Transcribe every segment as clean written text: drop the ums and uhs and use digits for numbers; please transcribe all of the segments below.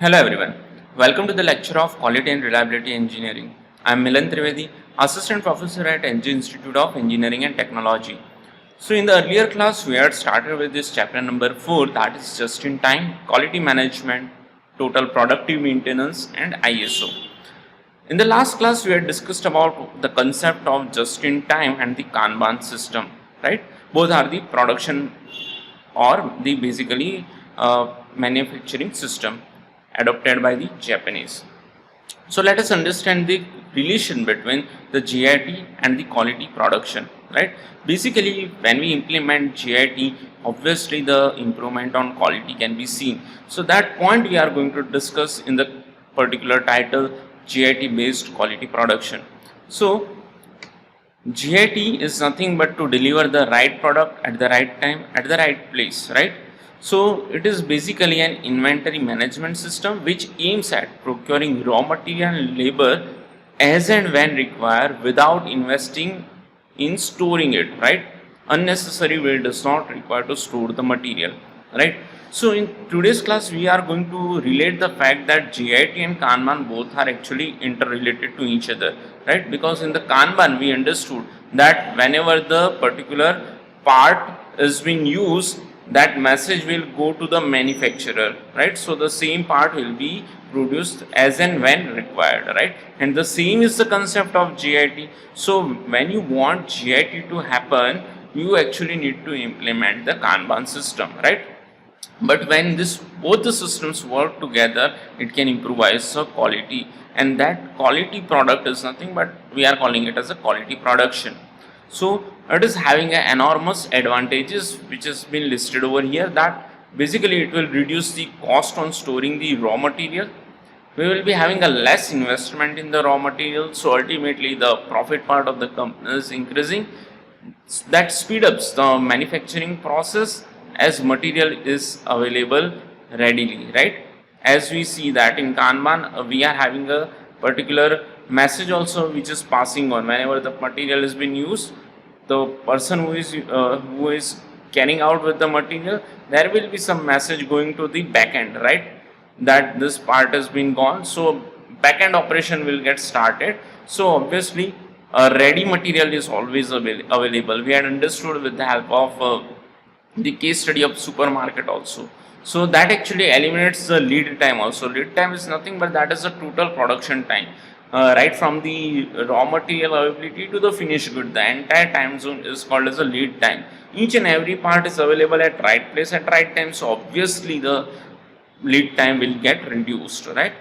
Hello everyone. Welcome to the lecture of Quality and Reliability Engineering. I am Milan Trivedi, Assistant Professor at NG Institute of Engineering and Technology. So in the earlier class we had started with this chapter number 4, that is just in time, quality management, total productive maintenance and ISO. In the last class we had discussed about the concept of just in time and the Kanban system, right? Both are the production or the basically manufacturing system adopted by the Japanese. So let us understand the relation between the GIT and the quality production, right? Basically, when we implement GIT, obviously the improvement on quality can be seen. So that point we are going to discuss in the particular title, GIT based quality production. So GIT is nothing but to deliver the right product at the right time at the right place, right? So it is basically an inventory management system which aims at procuring raw material and labor as and when required without investing in storing it, right? Unnecessary way does not require to store the material, right? So in today's class we are going to relate the fact that GIT and Kanban both are actually interrelated to each other, right? Because in the Kanban we understood that whenever the particular part is being used, that message will go to the manufacturer, right? So the same part will be produced as and when required, right? And the same is the concept of GIT. So when you want GIT to happen, you actually need to implement the Kanban system, right? But when this both the systems work together, it can improvise the quality, and that quality product is nothing but we are calling it as a quality production. So it is having an enormous advantages which has been listed over here, that basically it will reduce the cost on storing the raw material. We will be having a less investment in the raw material, so ultimately the profit part of the company is increasing. That speed ups the manufacturing process as material is available readily, right? As we see that in Kanban, we are having a particular message also which is passing on whenever the material is being used. The person who is carrying out with the material, there will be some message going to the back end, right? That this part has been gone, so back end operation will get started. So obviously ready material is always available. We had understood with the help of the case study of supermarket also. So that actually eliminates the lead time also. Lead time is nothing but that is the total production time, right from the raw material availability to the finished good. The entire time zone is called as a lead time. Each and every part is available at right place at right time. So obviously the lead time will get reduced, right?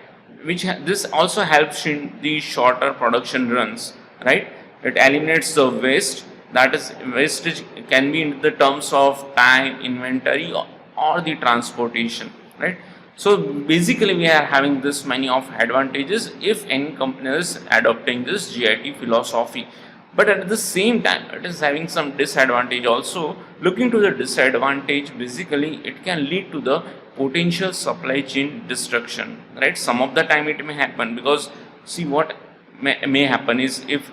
This also helps in the shorter production runs, right? It eliminates the waste. That is, wastage can be in the terms of time, inventory, or the transportation, right? So basically we are having this many of advantages if any company is adopting this GIT philosophy. But at the same time it is having some disadvantage also. Looking to the disadvantage, basically it can lead to the potential supply chain destruction, right? Some of the time it may happen, because see what may happen is if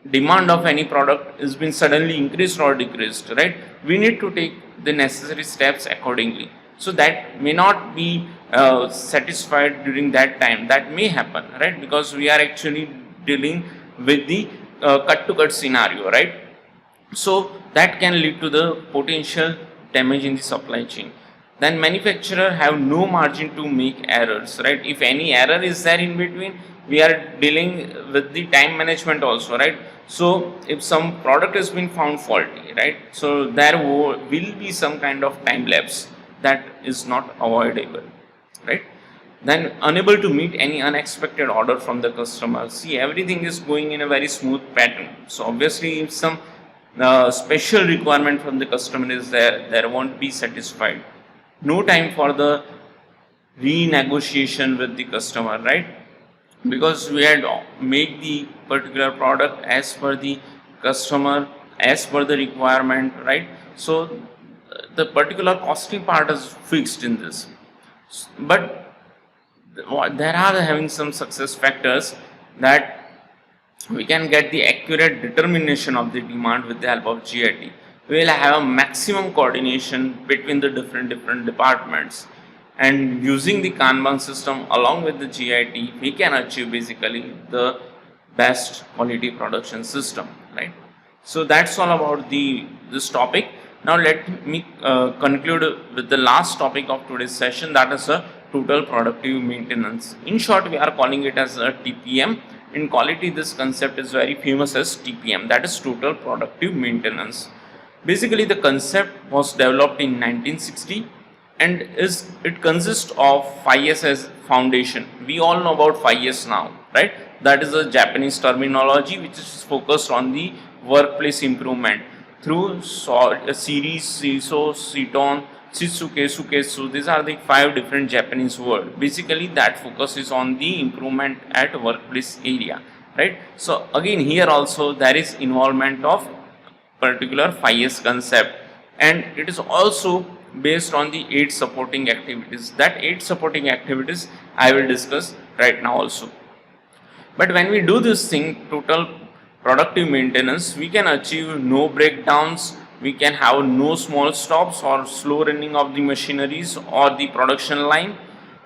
demand of any product is been suddenly increased or decreased, right? We need to take the necessary steps accordingly. So that may not be satisfied during that time. That may happen, right? Because we are actually dealing with the cut to cut scenario, right? So that can lead to the potential damage in the supply chain. Then manufacturer have no margin to make errors, right? If any error is there in between, we are dealing with the time management also, right? So if some product has been found faulty, right? So there will be some kind of time lapse that is not avoidable, right? Then unable to meet any unexpected order from the customer. See, everything is going in a very smooth pattern. So obviously if some special requirement from the customer is there won't be satisfied. No time for the renegotiation with the customer, right? Because we had make the particular product as per the customer, as per the requirement, right? So the particular costing part is fixed in this. But there are having some success factors that we can get the accurate determination of the demand with the help of GIT. We will have a maximum coordination between the different departments. and using the Kanban system along with the GIT, we can achieve basically the best quality production system, right? So that's all about this topic. Now let me conclude with the last topic of today's session, that is a total productive maintenance. In short, we are calling it as a TPM. In quality, this concept is very famous as TPM, that is total productive maintenance. Basically, the concept was developed in 1960 and it consists of 5S as foundation. We all know about 5S now, right? That is a Japanese terminology which is focused on the workplace improvement through series, CISO, CETON, Shitsuke, Suketsu. These are the 5 different Japanese words. Basically, that focuses on the improvement at workplace area, right? So again, here also there is involvement of particular 5S concept, and it is also based on the 8 supporting activities. That 8 supporting activities I will discuss right now also. But when we do this thing, total productive maintenance, we can achieve no breakdowns, we can have no small stops or slow running of the machineries or the production line.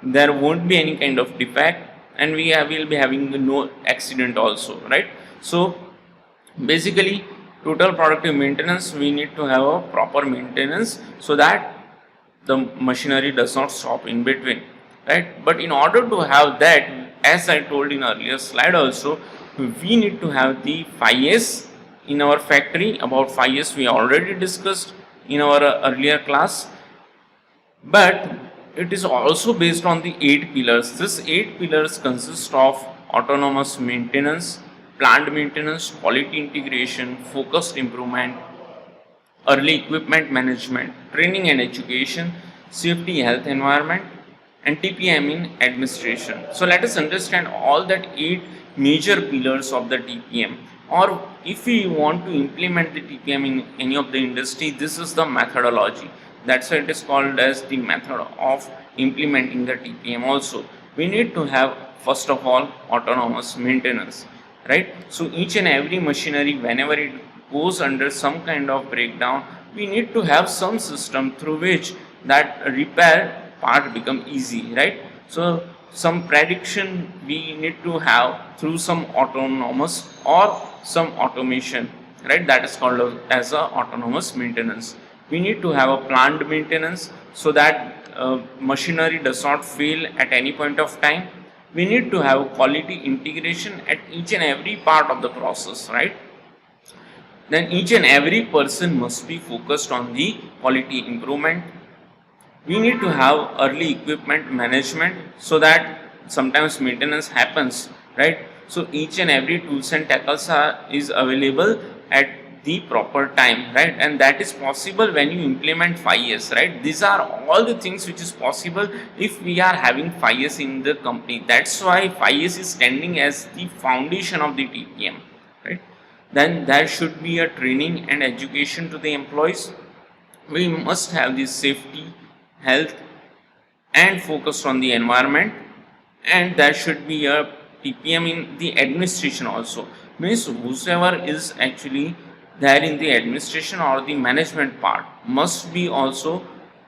There won't be any kind of defect, and will be having no accident also, right? So basically, total productive maintenance, we need to have a proper maintenance so that the machinery does not stop in between, right? But in order to have that, as I told in earlier slide also, we need to have the 5S in our factory. About 5S we already discussed in our earlier class, but it is also based on the 8 pillars. This 8 pillars consist of autonomous maintenance, planned maintenance, quality integration, focused improvement, early equipment management, training and education, safety, health, environment, and TPM in administration. So let us understand all that 8 major pillars of the TPM. Or if we want to implement the TPM in any of the industry, this is the methodology. That's why it is called as the method of implementing the TPM also. We need to have, first of all, autonomous maintenance, right? So each and every machinery, whenever it goes under some kind of breakdown, we need to have some system through which that repair part become easy, right? So some prediction we need to have through some autonomous or some automation, right? That is called as a autonomous maintenance. We need to have a planned maintenance so that machinery does not fail at any point of time. We need to have quality integration at each and every part of the process, right? Then each and every person must be focused on the quality improvement. We need to have early equipment management so that sometimes maintenance happens, right? So each and every tools and tackles is available at the proper time, right? And that is possible when you implement 5S, right? These are all the things which is possible if we are having 5S in the company. That's why 5S is standing as the foundation of the TPM, right? Then there should be a training and education to the employees. We must have the safety, health, and focus on the environment, and there should be a TPM in the administration also. Means whosoever is actually there in the administration or the management part must be also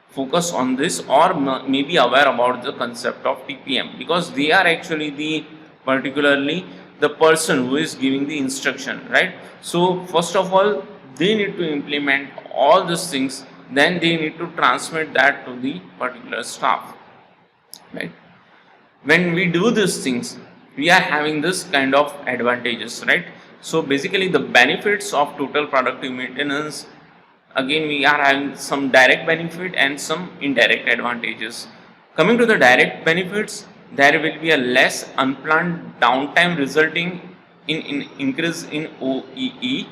focus on this, or may be aware about the concept of TPM, because they are actually the particularly the person who is giving the instruction, right? So first of all, they need to implement all these things, then they need to transmit that to the particular staff, right? When we do these things, we are having this kind of advantages, right? So basically the benefits of total productive maintenance, again we are having some direct benefit and some indirect advantages. Coming to the direct benefits, there will be a less unplanned downtime resulting in increase in OEE.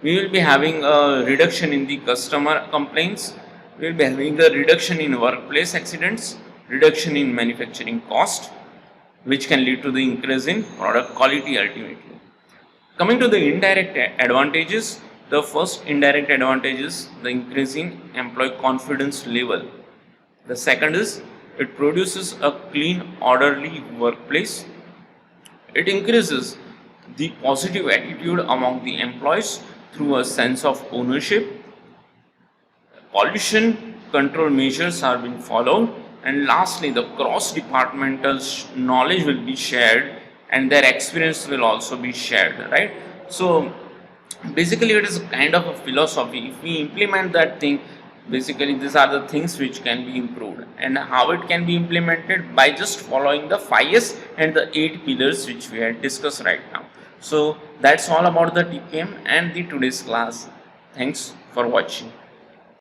We will be having a reduction in the customer complaints. We will be having a reduction in workplace accidents, reduction in manufacturing cost, which can lead to the increase in product quality ultimately. Coming to the indirect advantages, the first indirect advantage is the increase in employee confidence level. The second is it produces a clean, orderly workplace. It increases the positive attitude among the employees through a sense of ownership. Pollution control measures are being followed, and lastly the cross departmental knowledge will be shared and their experience will also be shared, right? So basically it is a kind of a philosophy. If we implement that thing, basically these are the things which can be improved, and how it can be implemented by just following the 5S and the 8 pillars which we had discussed right now. So that's all about the TPM and the today's class. Thanks for watching.